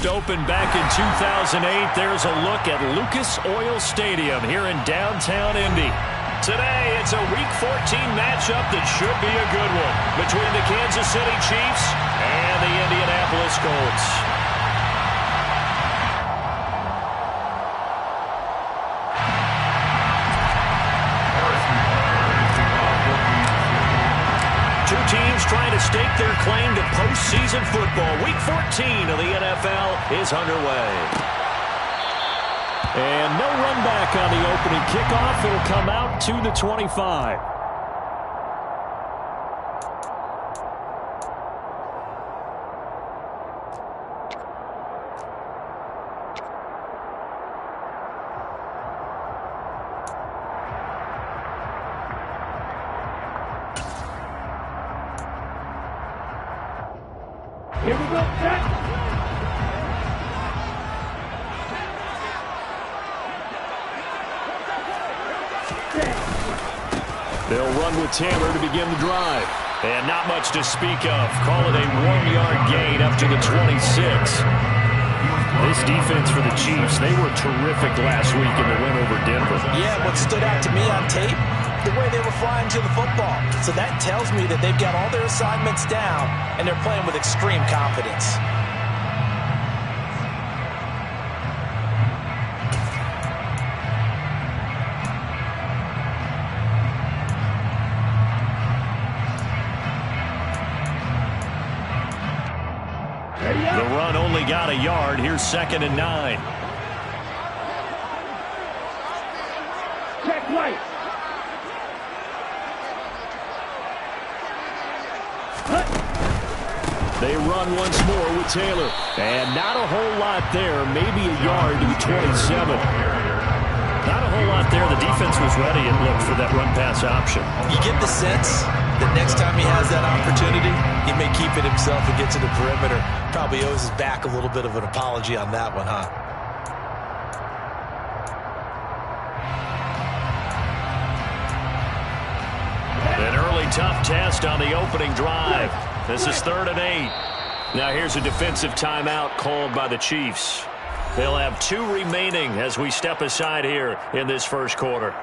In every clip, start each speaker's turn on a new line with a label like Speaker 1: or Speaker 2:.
Speaker 1: first opened back in 2008. There's a look at Lucas Oil Stadium here in downtown Indy. Today, it's a Week 14 matchup that should be a good one between the Kansas City Chiefs and the Indianapolis Colts. Two teams trying to stake their claim to postseason football. Week 14 of the NFL is underway. And no run back on the opening kickoff. It'll come out to the 25.
Speaker 2: Here we go, Jack.
Speaker 1: They'll run with Taylor to begin the drive. And not much to speak of. Call it a 1-yard gain up to the 26. This defense for the Chiefs, they were terrific last week in the win over Denver.
Speaker 3: Yeah, what stood out to me on tape, the way they were flying to the football. So that tells me that they've got all their assignments down, and they're playing with extreme confidence.
Speaker 1: The run only got a yard. Here's 2nd and 9.
Speaker 2: Check right.
Speaker 1: They run once more with Taylor. And not a whole lot there. Maybe a yard to the 27. Not a whole lot there. The defense was ready, it looked, for that run-pass option.
Speaker 3: You get the sense that next time he has that opportunity, he may keep it himself and get to the perimeter. Probably owes his back a little bit of an apology on that one, huh?
Speaker 1: An early tough test on the opening drive. This is 3rd and 8. Now here's a defensive timeout called by the Chiefs. They'll have 2 remaining as we step aside here in this first quarter.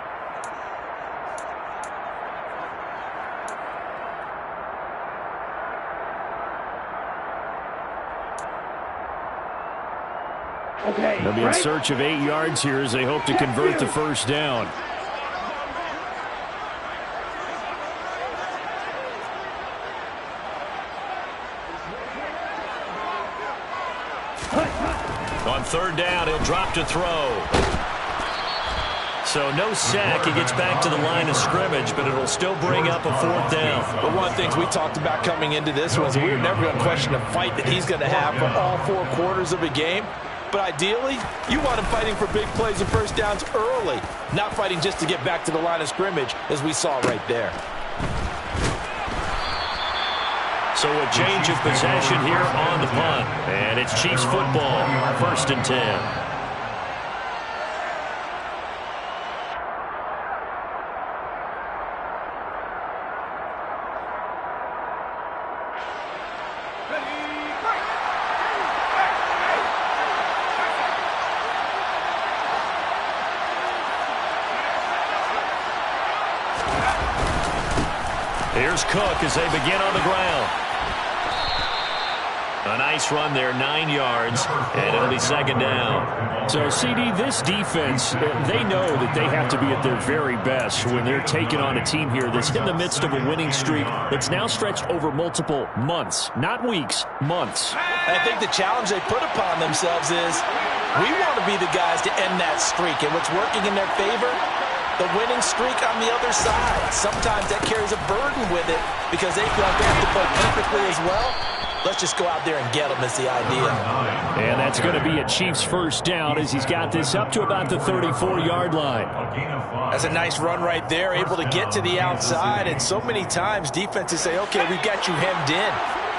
Speaker 2: Okay.
Speaker 1: They'll be in search of 8 yards here as they hope to convert the first down. On 3rd down, he'll drop to throw. So no sack. He gets back to the line of scrimmage, but it'll still bring up a 4th down.
Speaker 3: But one of the things we talked about coming into this was we were never going to question the fight that he's going to have for all 4 quarters of a game. But ideally, you want him fighting for big plays and first downs early, not fighting just to get back to the line of scrimmage, as we saw right there.
Speaker 1: So a change of possession here on the punt. And it's Chiefs football, 1st and 10. Here's Cook as they begin on the ground. A nice run there, 9 yards, and it'll be 2nd down. So, CD, this defense, they know that they have to be at their very best when they're taking on a team here that's in the midst of a winning streak that's now stretched over multiple months, not weeks, months.
Speaker 3: I think the challenge they put upon themselves is we want to be the guys to end that streak, and what's working in their favor, the winning streak on the other side. Sometimes that carries a burden with it because they feel like they have to play perfectly as well. Let's just go out there and get them is the idea.
Speaker 1: And that's going to be a Chiefs first down as he's got this up to about the 34-yard line.
Speaker 3: That's a nice run right there, able to get to the outside. And so many times defenses say, okay, we've got you hemmed in.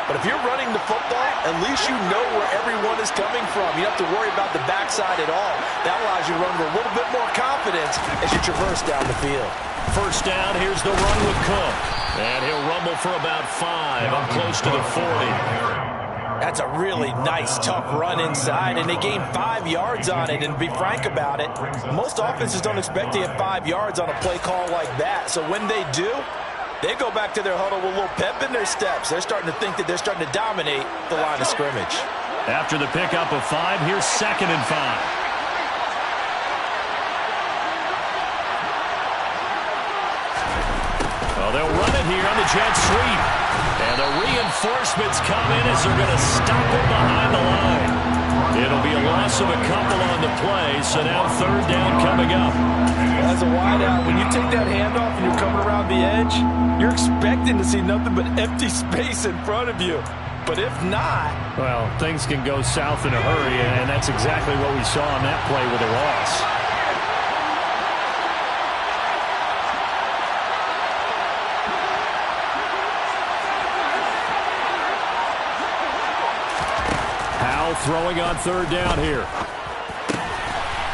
Speaker 3: But if you're running the football, at least you know where everyone is coming from. You don't have to worry about the backside at all. That allows you to run with a little bit more confidence as you traverse down the field.
Speaker 1: First down, here's the run with Cook. And he'll rumble for about 5, up close to the 40.
Speaker 3: That's a really nice, tough run inside, and they gained 5 yards on it. And to be frank about it, most offenses don't expect to get 5 yards on a play call like that. So when they do, they go back to their huddle with a little pep in their steps. They're starting to think that they're starting to dominate the line of scrimmage.
Speaker 1: After the pickup of 5, here's 2nd and 5. Well, they'll run it here on the jet sweep. And the reinforcements come in as they're going to stop it behind the line. It'll be a loss of a couple on the play, so now 3rd down coming up.
Speaker 3: As a wideout, when you take that handoff and you're coming around the edge, you're expecting to see nothing but empty space in front of you. But if not...
Speaker 1: well, things can go south in a hurry, and that's exactly what we saw on that play with a loss. Throwing on 3rd down here.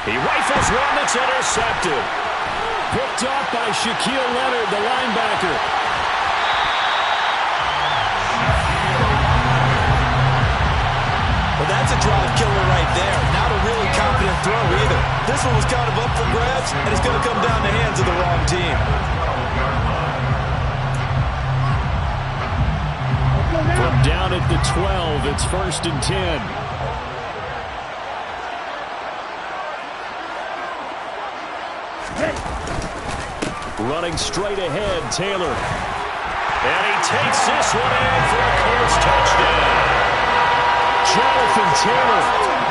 Speaker 1: He rifles one that's intercepted. Picked up by Shaquille Leonard, the linebacker.
Speaker 3: Well, that's a drop killer right there. Not a really confident throw either. This one was kind of up for grabs, and it's going to come down the hands of the wrong team.
Speaker 1: From down at the 12, it's 1st and 10. Running straight ahead, Taylor. And he takes this one in for a Colts touchdown. Jonathan Taylor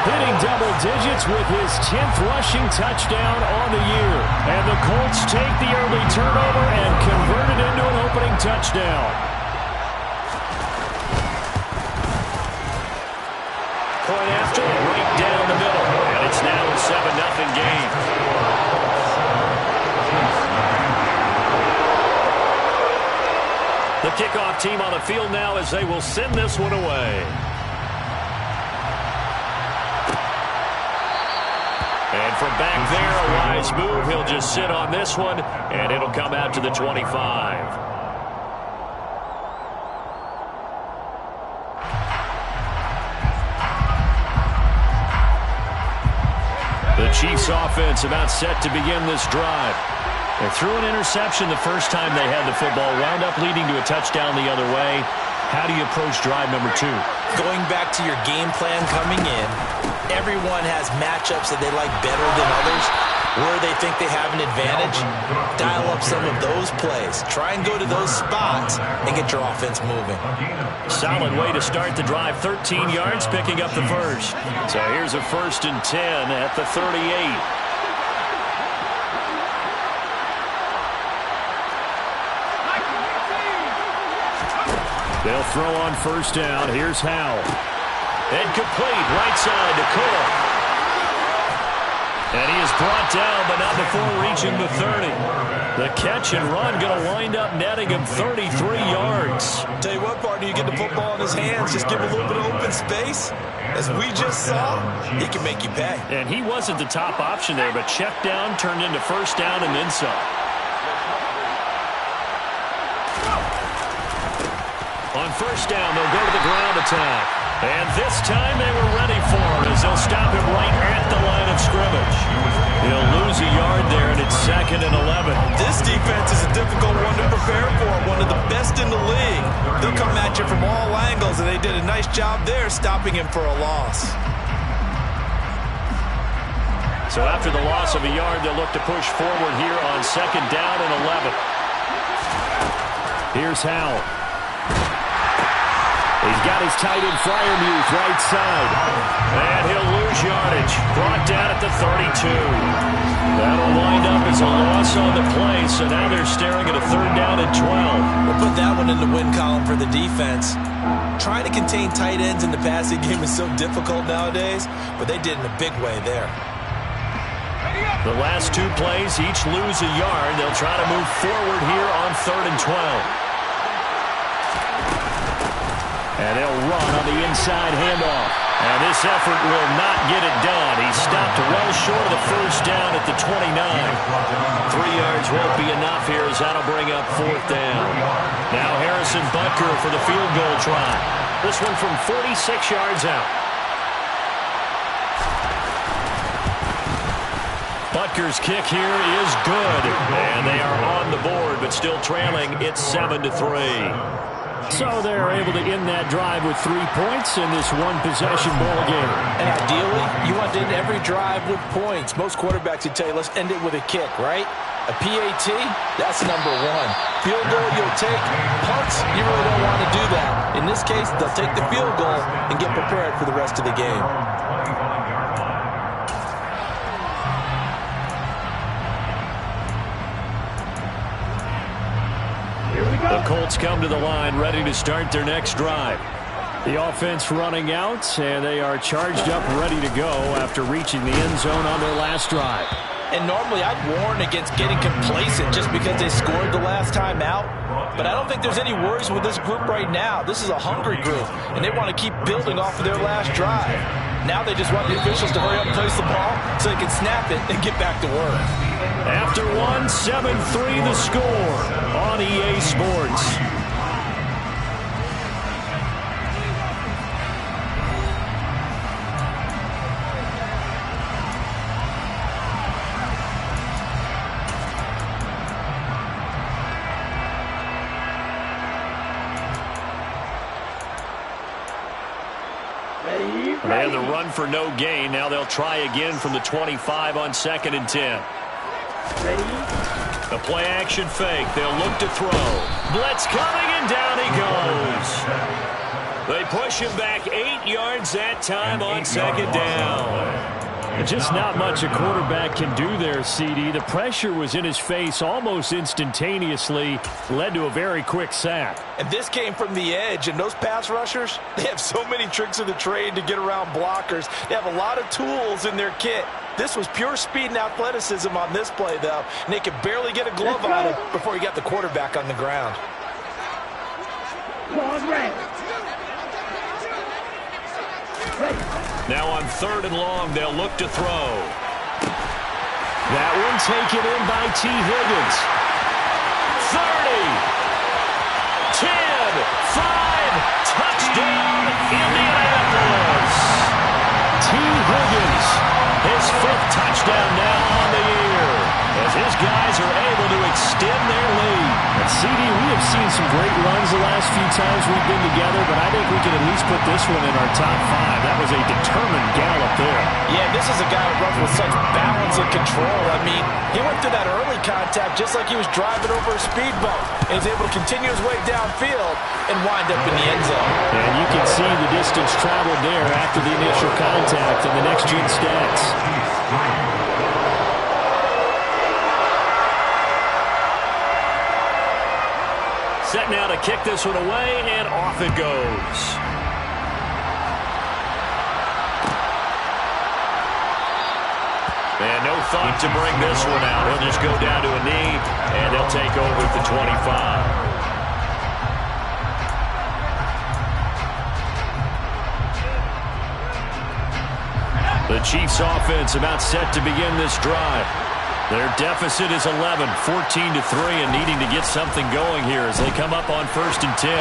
Speaker 1: hitting double digits with his 10th rushing touchdown on the year. And the Colts take the early turnover and convert it into an opening touchdown. Point after, right down the middle. And it's now a 7-0 game. The kickoff team on the field now as they will send this one away. And from back there, a wise move. He'll just sit on this one, and it'll come out to the 25. The Chiefs offense about set to begin this drive. They threw an interception the first time they had the football, wound up leading to a touchdown the other way. How do you approach drive number 2?
Speaker 3: Going back to your game plan coming in, everyone has matchups that they like better than others, where they think they have an advantage. Dial up some of those plays. Try and go to those spots and get your offense moving.
Speaker 1: Solid way to start the drive. 13 yards, picking up the first. So here's a 1st and 10 at the 38. They'll throw on 1st down. Here's Howell. And complete right side to Cook. And he is brought down, but not before reaching the 30. The catch and run going to wind up netting him 33 yards.
Speaker 3: Tell you what, partner, you get the football in his hands, just give him a little bit of open space. As we just saw, he can make you pay.
Speaker 1: And he wasn't the top option there, but check down turned into 1st down and then some. On 1st down, they'll go to the ground attack. And this time they were ready for it as they'll stop him right at the line of scrimmage. He'll lose a yard there, and it's 2nd and 11.
Speaker 3: This defense is a difficult one to prepare for, one of the best in the league. They'll come at you from all angles, and they did a nice job there stopping him for a loss.
Speaker 1: So after the loss of a yard, they'll look to push forward here on 2nd down and 11. Here's Howell. He's got his tight end Freiermuth right side. And he'll lose yardage. Brought down at the 32. That'll wind up as a loss on the play. So now they're staring at a 3rd down and 12.
Speaker 3: We'll put that one in the win column for the defense. Trying to contain tight ends in the passing game is so difficult nowadays, but they did in a big way there.
Speaker 1: The last 2 plays, each lose a yard. They'll try to move forward here on 3rd and 12. And they'll run on the inside handoff. And this effort will not get it done. He stopped well short of the 1st down at the 29. 3 yards won't be enough here as that'll bring up 4th down. Now Harrison Butker for the field goal try. This one from 46 yards out. Butker's kick here is good, and they are on the board, but still trailing. It's 7-3. So they're able to end that drive with 3 points in this one-possession ball game.
Speaker 3: And ideally, you want to end every drive with points. Most quarterbacks would tell you, let's end it with a kick, right? A PAT, that's number 1. Field goal, you'll take. Punts, you really don't want to do that. In this case, they'll take the field goal and get prepared for the rest of the game.
Speaker 1: The Colts come to the line, ready to start their next drive. The offense running out, and they are charged up, ready to go after reaching the end zone on their last drive.
Speaker 3: And normally I'd warn against getting complacent just because they scored the last time out. But I don't think there's any worries with this group right now. This is a hungry group, and they want to keep building off of their last drive. Now they just want the officials to hurry up and place the ball so they can snap it and get back to work.
Speaker 1: After 1, 7-3 the score on EA Sports. They had the run for no gain. Now they'll try again from the 25 on 2nd and 10. The play action fake. They'll look to throw. Blitz coming, and down he goes. They push him back 8 yards that time on 2nd down. Just not much a quarterback can do there, CD. The pressure was in his face almost instantaneously, led to a very quick sack.
Speaker 3: And this came from the edge, and those pass rushers, they have so many tricks of the trade to get around blockers. They have a lot of tools in their kit. This was pure speed and athleticism on this play, though, and they could barely get a glove on him before he got the quarterback on the ground.
Speaker 1: Now on 3rd and long, they'll look to throw. That one taken in by T. Higgins. 30, 10, 5, touchdown, Indianapolis. T. Higgins, his 5th touchdown now on the year, as his guys are able to extend their lead.
Speaker 2: And CD, we have seen some great runs the last few times we've been together, but I think we can at least put this one in our top 5. That was a determined gallop there.
Speaker 3: Yeah, this is a guy who runs with such balance and control. I mean, he went through that early contact just like he was driving over a speed bump, and is able to continue his way downfield and wind up in the end zone.
Speaker 2: And you can see the distance traveled there after the initial contact in the next-gen stats.
Speaker 1: Set now to kick this one away, and off it goes. And no thought to bring this one out. He'll just go down to a knee, and they'll take over at the 25. The Chiefs offense about set to begin this drive. Their deficit is 11, 14-3, and needing to get something going here as they come up on 1st and 10.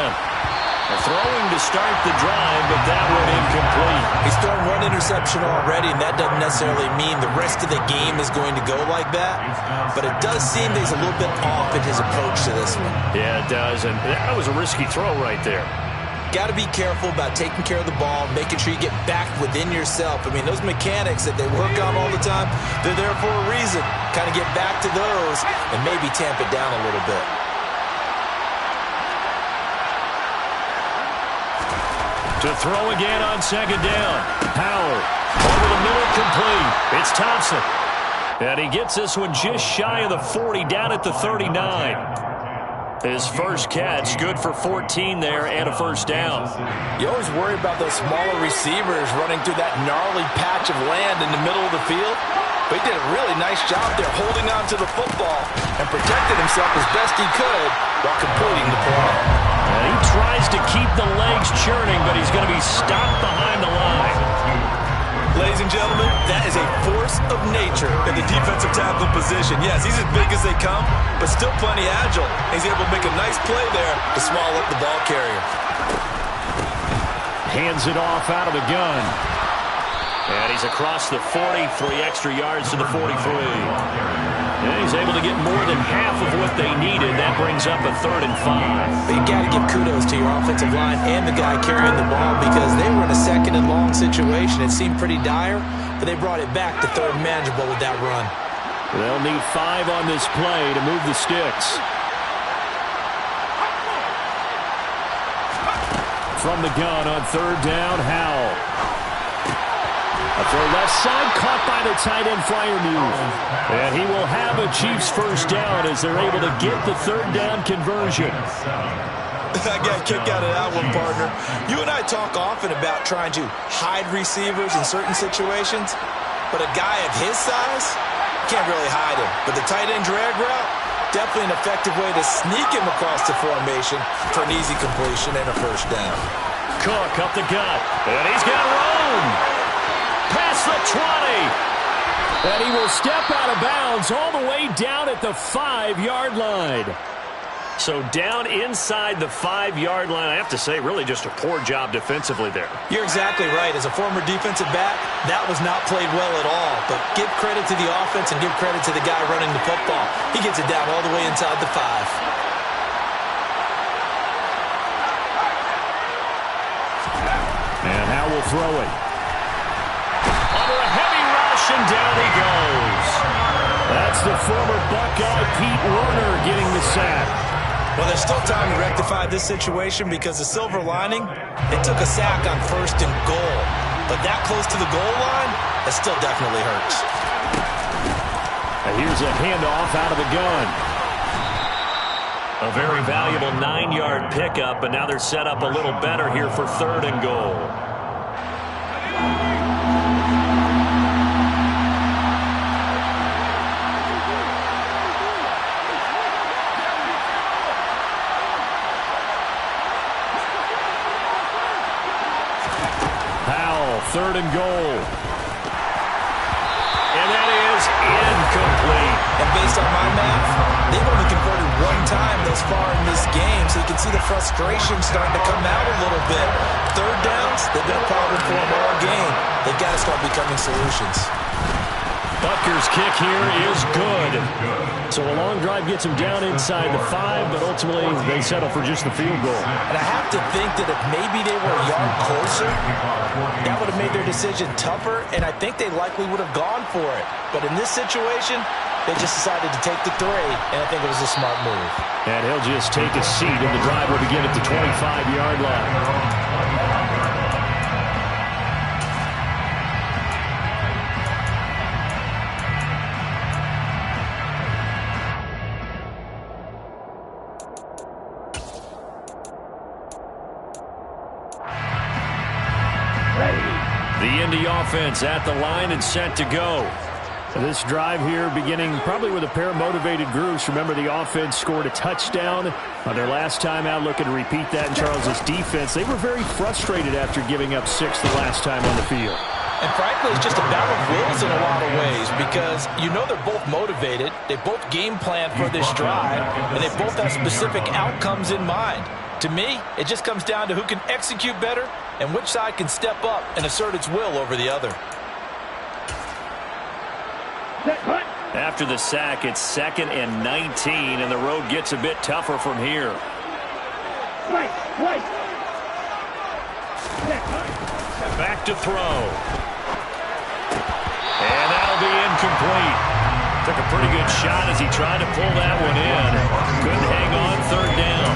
Speaker 1: Throwing to start the drive, but that one incomplete.
Speaker 3: He's thrown 1 interception already, and that doesn't necessarily mean the rest of the game is going to go like that. But it does seem that he's a little bit off in his approach to this one.
Speaker 1: Yeah, it does, and that was a risky throw right there.
Speaker 3: Got to be careful about taking care of the ball, making sure you get back within yourself. I mean, those mechanics that they work on all the time, they're there for a reason. Kind of get back to those and maybe tamp it down a little bit.
Speaker 1: To throw again on 2nd down. Howard over the middle, complete. It's Thompson. And he gets this one just shy of the 40, down at the 39. His first catch, good for 14 there and a 1st down.
Speaker 3: You always worry about those smaller receivers running through that gnarly patch of land in the middle of the field. But he did a really nice job there holding on to the football and protected himself as best he could while completing the play.
Speaker 1: And he tries to keep the legs churning, but he's going to be stopped behind the line.
Speaker 3: Ladies and gentlemen, that is a force of nature in the defensive tackle position. Yes, he's as big as they come, but still plenty agile. He's able to make a nice play there to swallow up the ball carrier.
Speaker 2: Hands it off out of the gun.
Speaker 1: And he's across the 40, 3 extra yards to the 43. And he's able to get more than half of what they needed. That brings up a 3rd and 5.
Speaker 3: But you got to give kudos to your offensive line and the guy carrying the ball because they were in a 2nd and long situation. It seemed pretty dire, but they brought it back to 3rd and manageable with that run.
Speaker 2: They'll need 5 on this play to move the sticks. From the gun on 3rd down, Howell. A throw left side, caught by the tight end Freiermuth. And he will have a Chiefs first down as they're able to get the 3rd down conversion.
Speaker 3: I got a kick out of that one, partner. You and I talk often about trying to hide receivers in certain situations, but a guy of his size can't really hide him. But the tight end drag route, definitely an effective way to sneak him across the formation for an easy completion and a first down.
Speaker 2: Cook up the gut, and he's got room. Past the 20. And he will step out of bounds all the way down at the 5-yard line.
Speaker 1: So down inside the 5-yard line, I have to say, really just a poor job defensively there.
Speaker 3: You're exactly right. As a former defensive back, that was not played well at all. But give credit to the offense and give credit to the guy running the football. He gets it down all the way inside the 5.
Speaker 2: And Howell will throw it. Under a heavy rush, and down he goes. That's the former Buckeye Pete Werner getting the sack.
Speaker 3: Well, there's still time to rectify this situation because the silver lining, it took a sack on 1st and goal. But that close to the goal line, it still definitely hurts.
Speaker 2: And here's a handoff out of the gun.
Speaker 1: A very valuable 9-yard pickup, but now they're set up a little better here for 3rd and goal.
Speaker 2: Howell, 3rd and goal.
Speaker 1: And that is incomplete.
Speaker 3: And based on my math, they've only converted 1 time thus far in this game, so you can see the frustration starting to come out a little bit. 3rd downs, they've been a problem for them all game. They've got to start becoming solutions.
Speaker 2: Butker's kick here is good. So a long drive gets him down inside the 5, but ultimately they settle for just the field goal.
Speaker 3: And I have to think that if maybe they were a yard closer, that would have made their decision tougher, and I think they likely would have gone for it. But in this situation, they just decided to take the 3, and I think it was a smart move.
Speaker 2: And he'll just take a seat, and the drive will begin at the 25-yard line. The Indy offense at the line and set to go. This drive here beginning probably with a pair of motivated groups. Remember, the offense scored a touchdown on their last time out. Looking to repeat that in Charles's defense. They were very frustrated after giving up 6 the last time on the field.
Speaker 3: And frankly, it's just a battle of wills in a lot of ways because you know they're both motivated. They both game plan for this drive, and they both have specific outcomes in mind. To me, it just comes down to who can execute better and which side can step up and assert its will over the other.
Speaker 1: After the sack, it's 2nd and 19, and the road gets a bit tougher from here. Back to throw. And that'll be incomplete. Took a pretty good shot as he tried to pull that one in. Couldn't hang on 3rd down.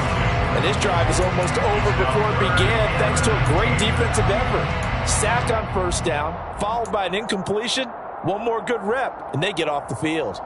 Speaker 3: And this drive is almost over before it began thanks to a great defensive effort. Sack on 1st down, followed by an incompletion. One more good rep, and they get off the field.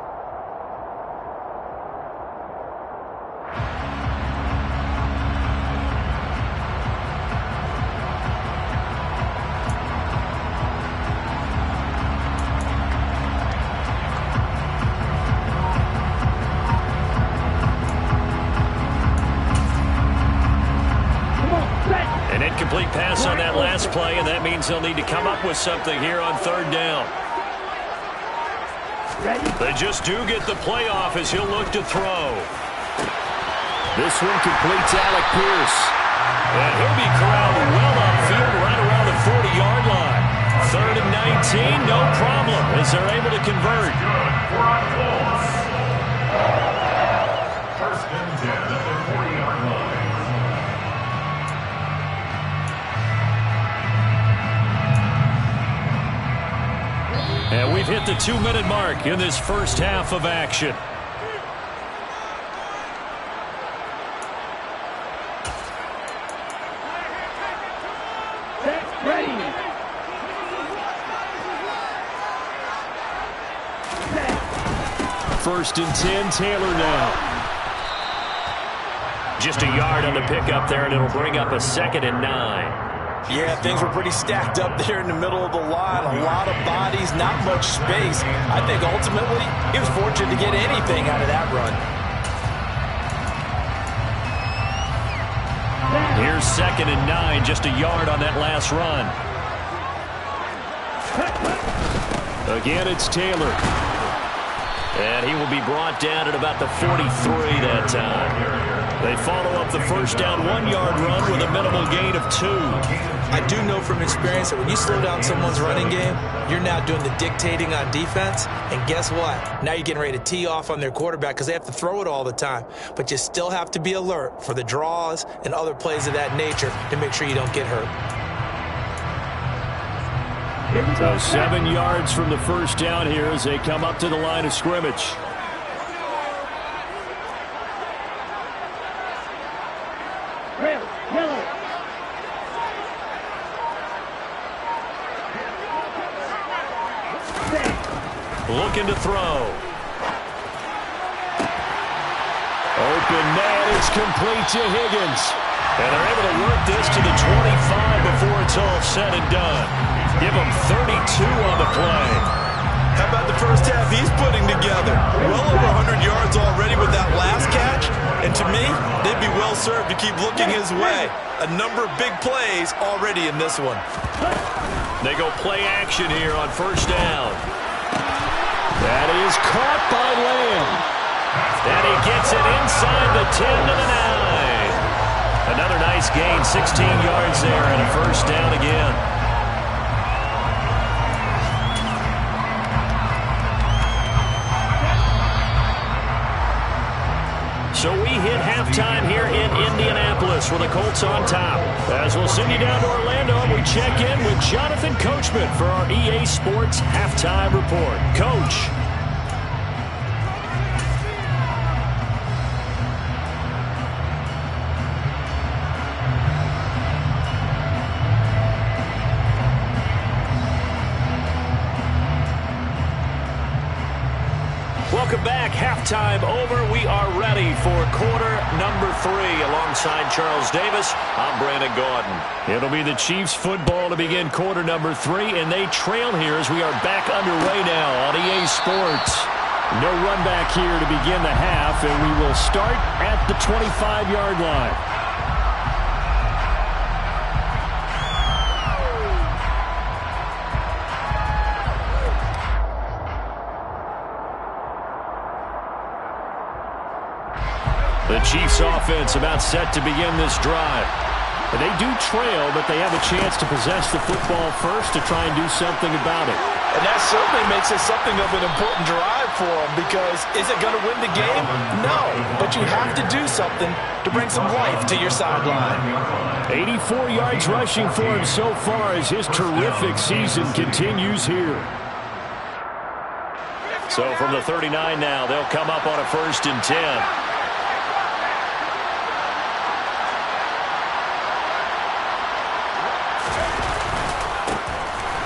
Speaker 1: An incomplete pass on that last play, and that means they'll need to come up with something here on 3rd down. They just do get the playoff as he'll look to throw.
Speaker 2: This one completes Alec Pierce.
Speaker 1: And he'll be corralled well upfield right around the 40-yard line. 3rd and 19, no problem, as they're able to convert.
Speaker 4: First and 10 at the 40-yard line.
Speaker 1: And we've hit the 2-minute mark in this first half of action. First and 10, Taylor now. Just a yard on the pickup there, and it'll bring up a 2nd and 9.
Speaker 3: Yeah, things were pretty stacked up there in the middle of the line. A lot of bodies, not much space. I think ultimately he was fortunate to get anything out of that run.
Speaker 1: Here's 2nd and 9, just a yard on that last run. Again, it's Taylor. And he will be brought down at about the 43 that time. They follow up the first down 1-yard run with a minimal gain of 2.
Speaker 3: I do know from experience that when you slow down someone's running game, you're now doing the dictating on defense. And guess what? Now you're getting ready to tee off on their quarterback because they have to throw it all the time. But you still have to be alert for the draws and other plays of that nature to make sure you don't get hurt.
Speaker 2: So 7 yards from the first down here as they come up to the line of scrimmage.
Speaker 1: Looking to throw.
Speaker 2: Open man, it's complete to Higgins.
Speaker 1: And they're able to work this to the 25 before it's all said and done. Give him 32 on the play.
Speaker 3: How about the first half he's putting together? Well over 100 yards already with that last catch. And to me, they'd be well served to keep looking his way. A number of big plays already in this one.
Speaker 1: They go play action here on first down.
Speaker 2: That is caught by Lamb.
Speaker 1: And he gets it inside the 10 to the 9. Another nice gain, 16 yards there, and a first down again. So we hit halftime here in Indianapolis with the Colts on top. As we'll send you down to Orlando, we check in with Jonathan Coachman for our EA Sports Halftime Report. Coach. Welcome back. Halftime over. We are ready for quarter number 3. Alongside Charles Davis, I'm Brandon Gaudin.
Speaker 2: It'll be the Chiefs football to begin quarter number 3, and they trail here as we are back underway now on EA Sports. No run back here to begin the half, and we will start at the 25-yard line.
Speaker 1: The Chiefs offense about set to begin this drive.
Speaker 2: They do trail, but they have a chance to possess the football first to try and do something about it.
Speaker 3: And that certainly makes it something of an important drive for them because is it going to win the game? No, but you have to do something to bring some life to your sideline.
Speaker 2: 84 yards rushing for him so far as his terrific season continues here.
Speaker 1: So from the 39 now, they'll come up on a 1st and 10.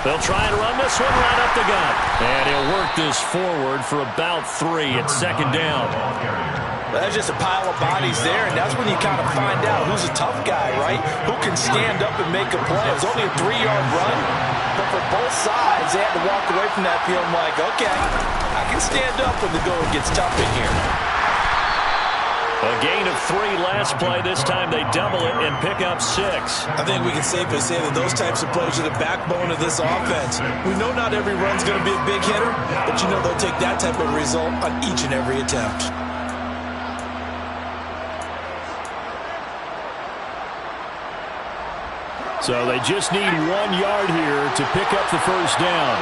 Speaker 1: They'll try and run this one right up the gut. And he'll work this forward for about 3 at 2nd down.
Speaker 3: Well, that's just a pile of bodies there, and that's when you kind of find out who's a tough guy, right? Who can stand up and make a play. It was only a 3-yard run, but for both sides, they had to walk away from that feeling like, okay, I can stand up when the going gets tough in here.
Speaker 2: A gain of 3 last play. This time they double it and pick up 6.
Speaker 3: I think we can safely say that those types of plays are the backbone of this offense. We know not every run's going to be a big hitter, but you know they'll take that type of result on each and every attempt.
Speaker 2: So they just need 1 yard here to pick up the first down.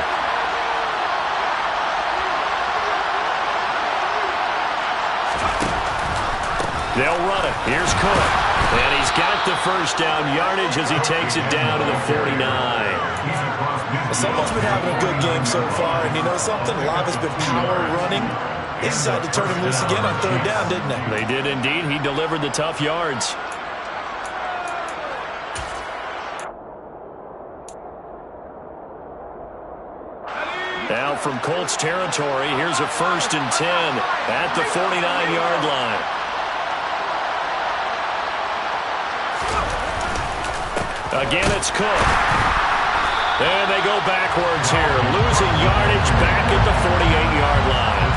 Speaker 2: They'll run it. Here's Cook. And he's got the first down yardage as he takes it down to the 49.
Speaker 3: Someone's been having a good game so far, and you know something? A lot has been power running. They decided to turn him loose again on 3rd down, didn't they?
Speaker 2: They did indeed. He delivered the tough yards. Now from Colts territory, here's a 1st and 10 at the 49-yard line. Again, it's Cook. And they go backwards here, losing yardage back at the 48-yard line.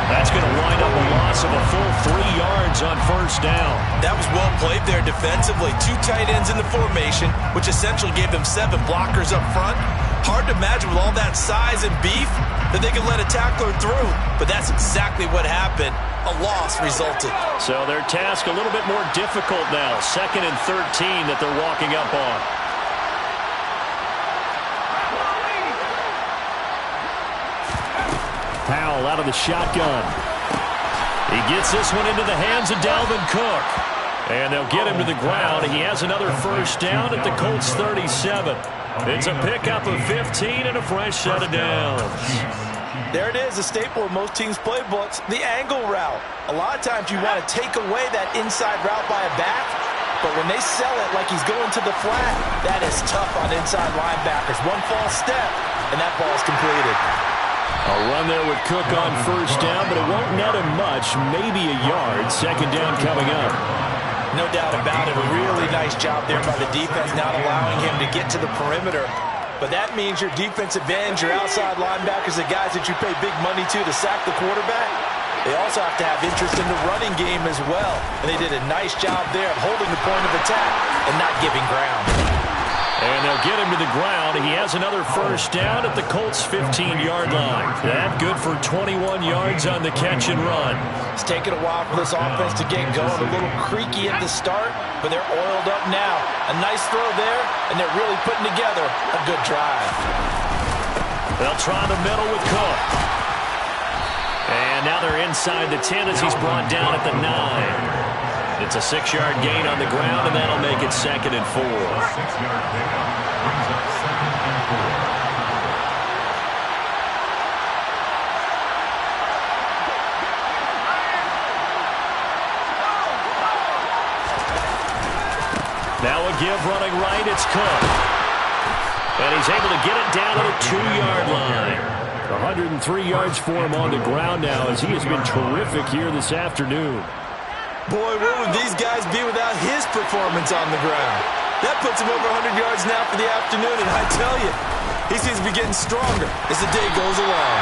Speaker 2: That's going to wind up a loss of a full 3 yards on 1st down.
Speaker 3: That was well played there defensively. 2 tight ends in the formation, which essentially gave them 7 blockers up front. Hard to imagine with all that size and beef that they could let a tackler through. But that's exactly what happened. A loss resulted.
Speaker 2: So their task a little bit more difficult now. 2nd and 13 that they're walking up on. Powell out of the shotgun. He gets this one into the hands of Dalvin Cook. And they'll get him to the ground. He has another first down at the Colts 37. It's a pickup of 15 and a fresh set of downs.
Speaker 3: There it is, a staple of most teams' playbooks, the angle route. A lot of times you want to take away that inside route by a back, but when they sell it like he's going to the flat, that is tough on inside linebackers. 1 false step, and that ball is completed.
Speaker 2: A run there with Cook on 1st down, but it won't net him much, maybe a yard. 2nd down coming up.
Speaker 3: No doubt about it, a really nice job there by the defense, not allowing him to get to the perimeter. But that means your defensive ends, your outside linebackers, the guys that you pay big money to sack the quarterback, they also have to have interest in the running game as well. And they did a nice job there of holding the point of attack and not giving ground.
Speaker 2: And they'll get him to the ground. He has another first down at the Colts' 15-yard line. That good for 21 yards on the catch and run.
Speaker 3: It's taken a while for this offense to get going. A little creaky at the start, but they're oiled up now. A nice throw there, and they're really putting together a good drive.
Speaker 2: They'll try the middle with Cook. And now they're inside the 10 as he's brought down at the 9. It's a 6-yard gain on the ground, and that'll make it 2nd and 4.
Speaker 4: 6-yard pickup brings up 2nd and 4.
Speaker 2: Now a give running right, it's Cook. And he's able to get it down to the 2-yard line. 103 yards for him on the ground now as he has been terrific here this afternoon.
Speaker 3: Boy, where would these guys be without his performance on the ground? That puts him over 100 yards now for the afternoon, and I tell you, he seems to be getting stronger as the day goes along.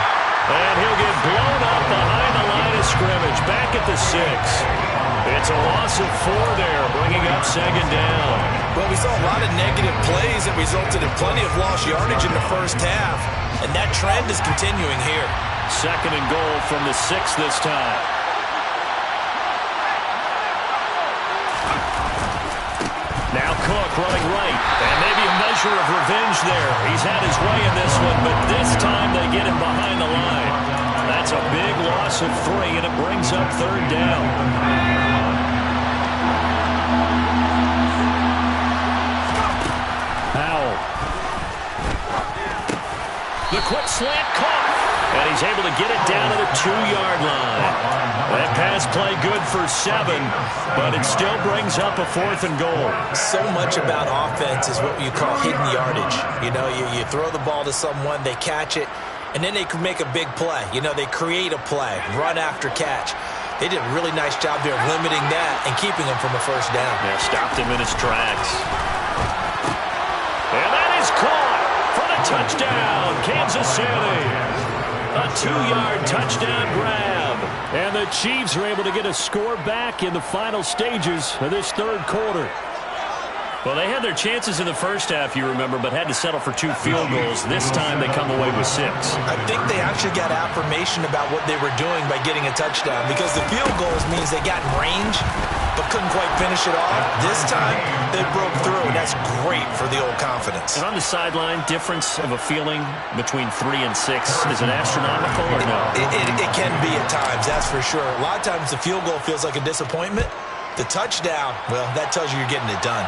Speaker 2: And he'll get blown up behind the line of scrimmage, back at the 6. It's a loss of 4 there, bringing up 2nd down.
Speaker 3: Well, we saw a lot of negative plays that resulted in plenty of lost yardage in the first half, and that trend is continuing here.
Speaker 2: 2nd and goal from the 6 this time. Now Cook running right, and maybe a measure of revenge there. He's had his way in this one, but this time they get him behind the line. That's a big loss of 3, and it brings up 3rd down. Powell. The quick slant caught, and he's able to get it down to the 2-yard line. That pass play good for 7, but it still brings up a 4th and goal.
Speaker 3: So much about offense is what you call hidden yardage. You know, you throw the ball to someone, they catch it, and then they can make a big play. You know, they create a play, run after catch. They did a really nice job there of limiting that and keeping him from a first down.
Speaker 2: Yeah, stopped him in his tracks. And that is caught for the touchdown, Kansas City. A 2-yard touchdown grab. And the Chiefs are able to get a score back in the final stages of this third quarter.
Speaker 1: Well, they had their chances in the first half, you remember, but had to settle for 2 field goals. This time they come away with 6.
Speaker 3: I think they actually got affirmation about what they were doing by getting a touchdown, because the field goals means they got in range but couldn't quite finish it off. This time they broke through, and that's great for the old confidence.
Speaker 1: And on the sideline, difference of a feeling between 3 and 6, is it astronomical or no?
Speaker 3: It can be at times, that's for sure. A lot of times the field goal feels like a disappointment. The touchdown, well, that tells you you're getting it done.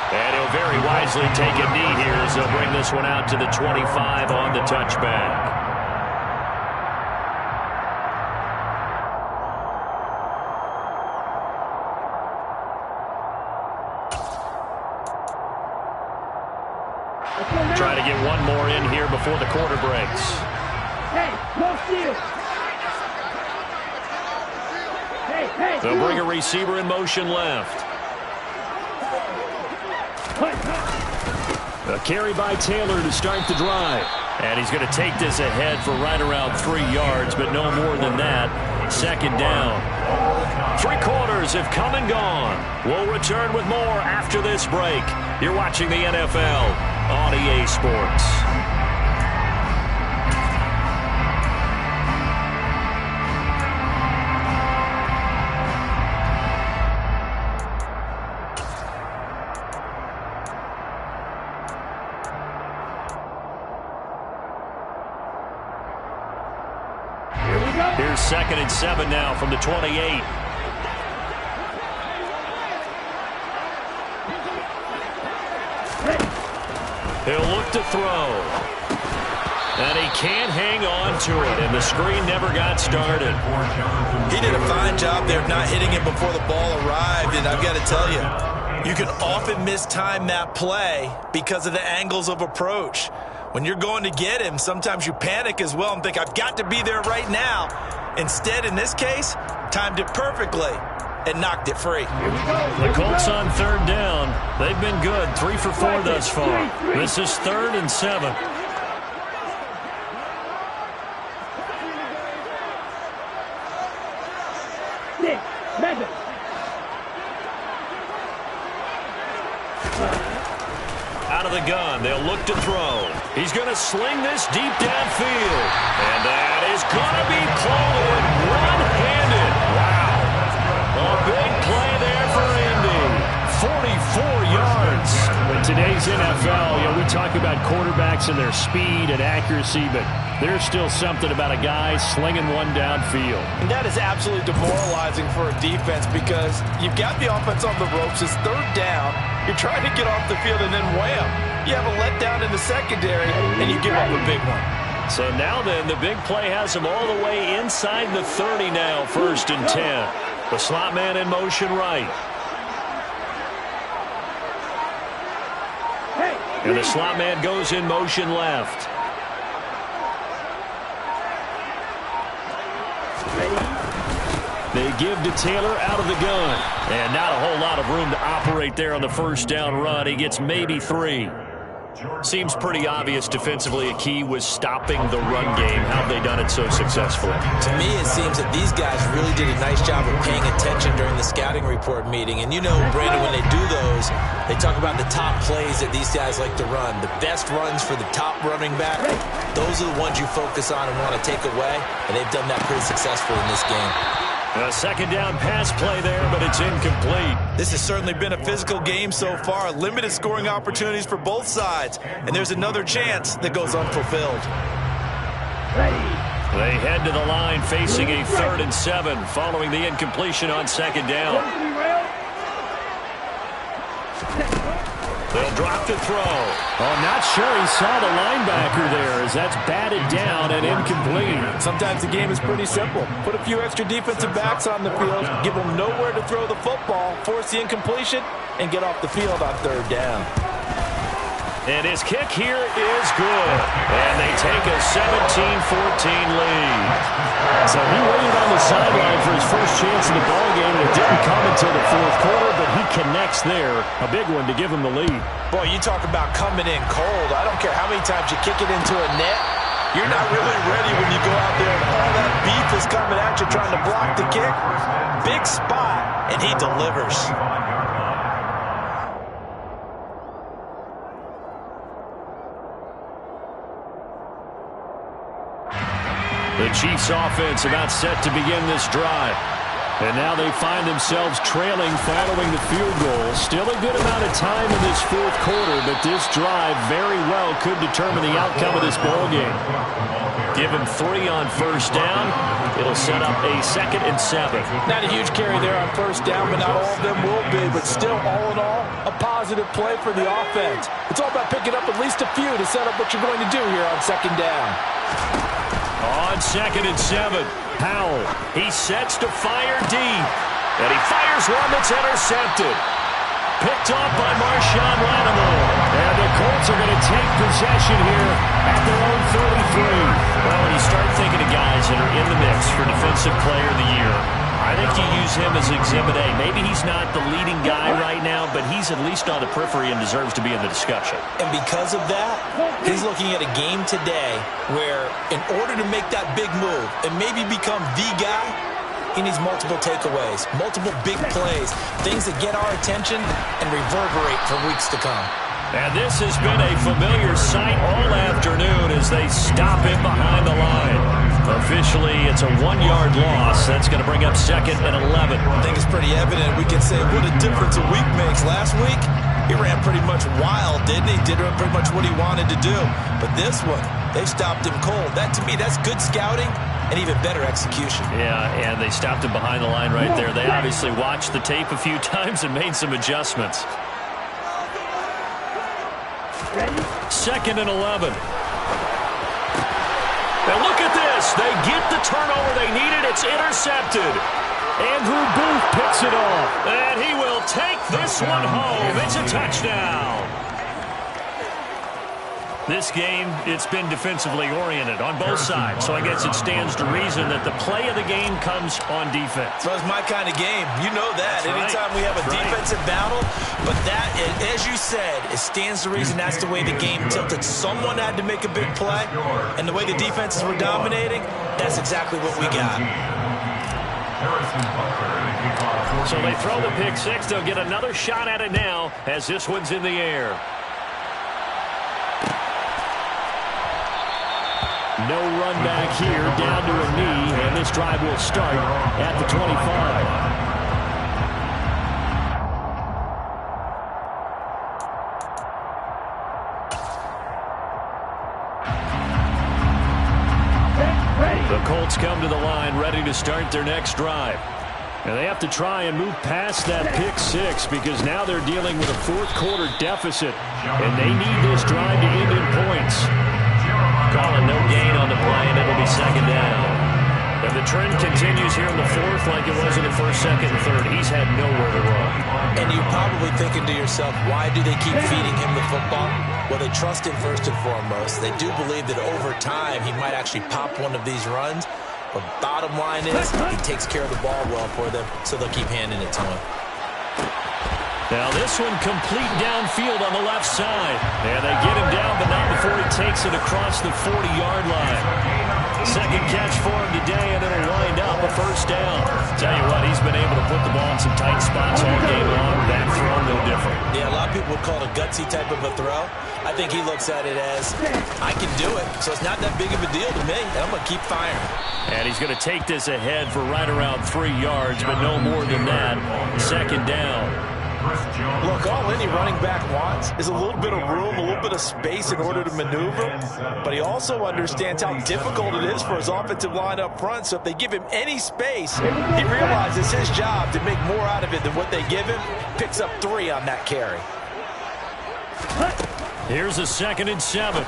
Speaker 1: And he'll very wisely take a knee here as they'll bring this one out to the 25 on the touchback. Try to get one more in here before the quarter breaks.
Speaker 5: Hey, no steal. Hey,
Speaker 1: They'll bring a receiver in motion left.
Speaker 2: A carry by Taylor to start the drive.
Speaker 1: And he's going to take this ahead for right around 3 yards, but no more than that. Second down. 3 quarters have come and gone. We'll return with more after this break. You're watching the NFL on EA Sports. Here's 2nd and 7 now from the 28. He'll look to throw. And he can't hang on to it, and the screen never got started.
Speaker 3: He did a fine job there of not hitting it before the ball arrived, and I've got to tell you, you can often mistime that play because of the angles of approach. When you're going to get him, sometimes you panic as well and think, I've got to be there right now. Instead, in this case, timed it perfectly and knocked it free.
Speaker 1: The Colts on 3rd down. They've been good, 3 for 4 thus far. This is 3rd and 7. Out of the gun, they'll look to throw. He's going to sling this deep downfield. And that is going to be caught one-handed. Wow. A big play there for Indy. 44 yards.
Speaker 2: In today's NFL, we talk about quarterbacks and their speed and accuracy, but there's still something about a guy slinging one downfield.
Speaker 3: And that is absolutely demoralizing for a defense because you've got the offense on the ropes. It's 3rd down. You're trying to get off the field, and then wham, you have a letdown in the secondary, and you give up a big one.
Speaker 1: So now then, the big play has him all the way inside the 30 now, 1st and 10. The slot man in motion right. And the slot man goes in motion left.
Speaker 2: They give to Taylor out of the gun.
Speaker 1: And not a whole lot of room to operate there on the 1st down run. He gets maybe 3. Seems pretty obvious defensively a key was stopping the run game. How have they done it so successfully?
Speaker 3: To me, it seems that these guys really did a nice job of paying attention during the scouting report meeting. And you know, Brandon, when they do those, they talk about the top plays that these guys like to run. The best runs for the top running back, those are the ones you focus on and want to take away. And they've done that pretty successfully in this game.
Speaker 1: A 2nd down pass play there, but it's incomplete.
Speaker 3: This has certainly been a physical game so far. Limited scoring opportunities for both sides. And there's another chance that goes unfulfilled.
Speaker 1: They head to the line facing a 3rd and 7 following the incompletion on 2nd down. They'll drop to throw.
Speaker 2: Oh, not sure he saw the linebacker there as that's batted down and incomplete.
Speaker 3: Sometimes the game is pretty simple. Put a few extra defensive backs on the field, give them nowhere to throw the football, force the incompletion, and get off the field on 3rd down.
Speaker 1: And his kick here is good. And they take a 17-14 lead.
Speaker 2: So he waited on the sideline for his first chance in the ballgame, and it didn't come until the 4th quarter, but he connects there. A big one to give him the lead.
Speaker 3: Boy, you talk about coming in cold. I don't care how many times you kick it into a net. You're not really ready when you go out there and all that beef is coming at you trying to block the kick. Big spot, and he delivers.
Speaker 2: The Chiefs offense about set to begin this drive. And now they find themselves trailing following the field goal. Still a good amount of time in this fourth quarter, but this drive very well could determine the outcome of this ballgame. Give him 3 on first down. It'll set up a 2nd and 7.
Speaker 3: Not a huge carry there on first down, but not all of them will be. But still, all in all, a positive play for the offense. It's all about picking up at least a few to set up what you're going to do here on 2nd down.
Speaker 2: On 2nd and 7, Powell. He sets to fire deep. And he fires one that's intercepted. Picked off by Marshawn Lattimore. And the Colts are going to take possession here at their own 33.
Speaker 1: Well, when you start thinking of guys that are in the mix for Defensive Player of the Year, I think you use him as Exhibit A. Maybe he's not the leading guy right now, but he's at least on the periphery and deserves to be in the discussion.
Speaker 3: And because of that, he's looking at a game today where in order to make that big move and maybe become the guy, he needs multiple takeaways, multiple big plays, things that get our attention and reverberate for weeks to come.
Speaker 2: And this has been a familiar sight all afternoon as they stop him behind the line. Officially, it's a 1-yard loss. That's going to bring up 2nd and 11.
Speaker 3: I think it's pretty evident. We can say what a difference a week makes. Last week, he ran pretty much wild, didn't he? Did pretty much what he wanted to do. But this one, they stopped him cold. That, to me, that's good scouting and even better execution.
Speaker 1: Yeah, and they stopped him behind the line right there. They obviously watched the tape a few times and made some adjustments.
Speaker 2: 2nd and 11. Now look at this. They get the turnover they needed. It's intercepted. Andrew Booth picks it off. And he will take this one home. It's a touchdown. This game, it's been defensively oriented on both sides. So I guess it stands to reason that the play of the game comes on defense.
Speaker 3: So it's my kind of game. You know that.
Speaker 2: That's
Speaker 3: Anytime we have a
Speaker 2: right.
Speaker 3: defensive battle, but that, as you said, it stands to reason that's the way the game tilted. Someone had to make a big play, and the way the defenses were dominating, that's exactly what we got.
Speaker 2: So they throw the pick 6. They'll get another shot at it now as this one's in the air. No run back here, down to a knee, and this drive will start at the 25. The Colts come to the line, ready to start their next drive. And they have to try and move past that pick 6 because now they're dealing with a fourth quarter deficit, and they need this drive to end in points.
Speaker 1: Calling no gain on the play, and it'll be 2nd down.
Speaker 2: And the trend continues here in the fourth like it was in the first, second, and third. He's had nowhere to run.
Speaker 3: And you're probably thinking to yourself, why do they keep feeding him the football? Well, they trust him first and foremost. They do believe that over time he might actually pop one of these runs. But bottom line is he takes care of the ball well for them, so they'll keep handing it to him.
Speaker 2: Now this one complete downfield on the left side. And they get him down, but not before he takes it across the 40-yard line. Second catch for him today, and it'll wind up a first down. Tell you what, he's been able to put the ball in some tight spots all game long. That throw, no different.
Speaker 3: Yeah, a lot of people would call it a gutsy type of a throw. I think he looks at it as, I can do it, so it's not that big of a deal to me, and I'm going to keep firing.
Speaker 2: And he's going to take this ahead for right around 3 yards, but no more than that. 2nd down.
Speaker 3: Look, all any running back wants is a little bit of room, a little bit of space in order to maneuver, but he also understands how difficult it is for his offensive line up front, so if they give him any space, he realizes his job to make more out of it than what they give him, picks up 3 on that carry.
Speaker 2: Here's a 2nd and 7.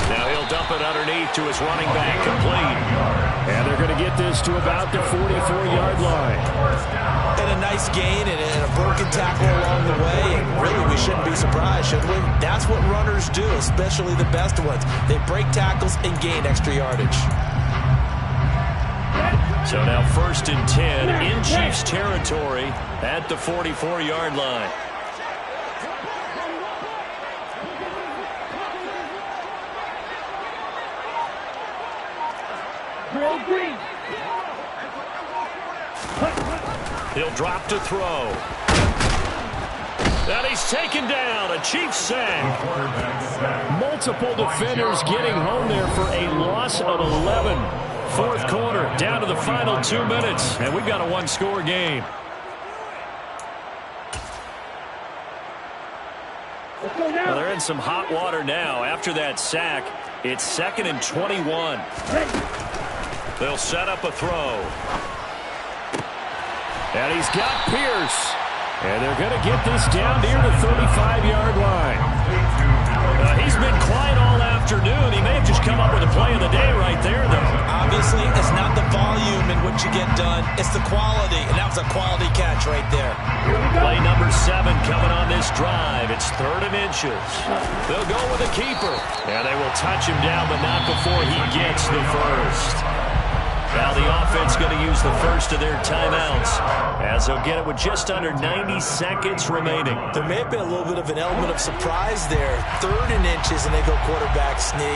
Speaker 2: Now he'll dump it underneath to his running back, complete. And they're going to get this to about the 44-yard line.
Speaker 3: And a nice gain and a broken tackle along the way. And really, we shouldn't be surprised, should we? That's what runners do, especially the best ones. They break tackles and gain extra yardage.
Speaker 2: So now 1st and 10 in Chiefs territory at the 44-yard line.
Speaker 5: Drill green.
Speaker 2: He'll drop to throw. And he's taken down. A Chiefs sack. Multiple defenders getting home there for a loss of 11. Fourth quarter, down to the final 2 minutes. And we've got a one-score game. Well, they're in some hot water now. After that sack, it's 2nd and 21. They'll set up a throw. And he's got Pierce. And they're going to get this down near the 35-yard line. He's been quiet all afternoon. He may have just come up with a play of the day right there, though.
Speaker 3: Obviously, it's not the volume in which you get done. It's the quality, and that was a quality catch right there.
Speaker 2: Play number 7 coming on this drive. It's 3rd and inches. They'll go with a keeper. And they will touch him down, but not before he gets the first. Now the offense going to use the first of their timeouts as they'll get it with just under 90 seconds remaining.
Speaker 3: There may have been a little bit of an element of surprise there. 3rd and inches, and they go quarterback sneak.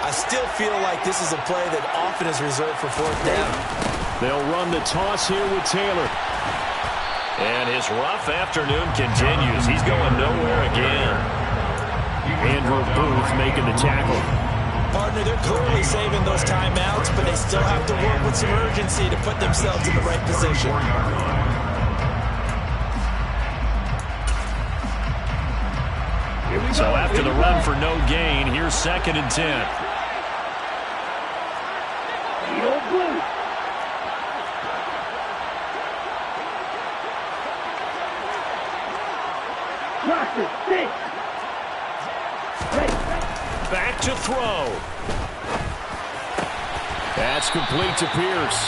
Speaker 3: I still feel like this is a play that often is reserved for 4th down.
Speaker 2: They'll run the toss here with Taylor. And his rough afternoon continues. He's going nowhere again. Andrew Booth making the tackle.
Speaker 3: Partner, they're clearly saving those timeouts, but they still have to work with some urgency to put themselves in the right position.
Speaker 2: So after the run for no gain, here's 2nd and 10. Back to throw. That's complete to Pierce.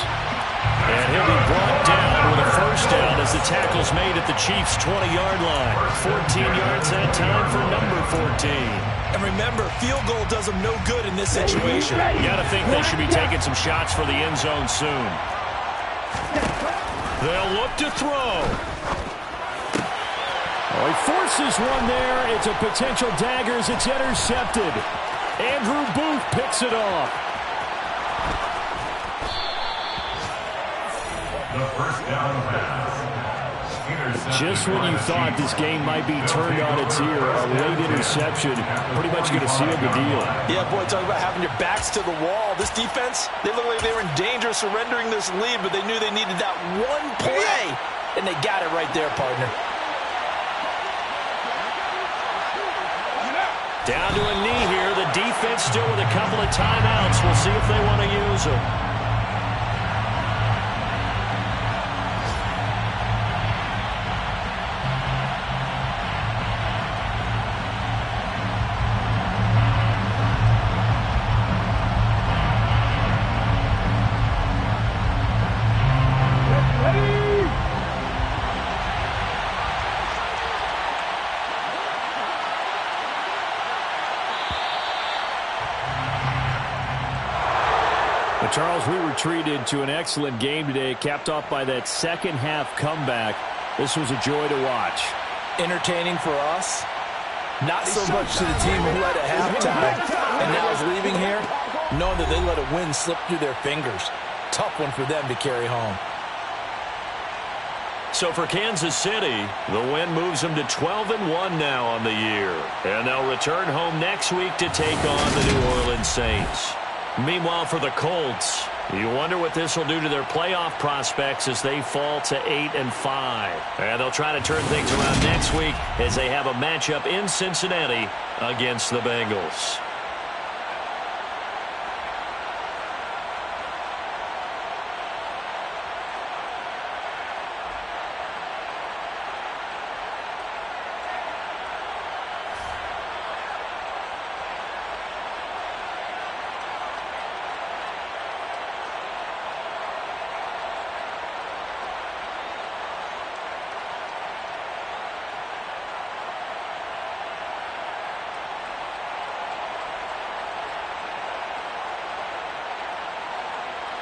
Speaker 2: And he'll be brought down with a first down as the tackle's made at the Chiefs' 20-yard line. 14 yards that time for number 14.
Speaker 3: And remember, field goal does them no good in this situation.
Speaker 2: You got to think they should be taking some shots for the end zone soon. They'll look to throw. Oh, he forces one there. It's a potential dagger as it's intercepted. Andrew Booth picks it off.
Speaker 4: The first down pass.
Speaker 2: Just when you thought this game might be turned on its ear, a late interception pretty much going to seal the deal.
Speaker 3: Yeah, boy, talk about having your backs to the wall. This defense, they look like they were in danger of surrendering this lead, but they knew they needed that one play, and they got it right there, partner.
Speaker 2: Down to a knee here. The defense still with a couple of timeouts. We'll see if they want to use them. Charles, we were treated to an excellent game today, capped off by that second half comeback. This was a joy to watch.
Speaker 3: Entertaining for us, not so much to the team who led at halftime and now is leaving here, knowing that they let a win slip through their fingers. Tough one for them to carry home.
Speaker 2: So for Kansas City, the win moves them to 12-1 now on the year. And they'll return home next week to take on the New Orleans Saints. Meanwhile, for the Colts, you wonder what this will do to their playoff prospects as they fall to 8-5. And they'll try to turn things around next week as they have a matchup in Cincinnati against the Bengals.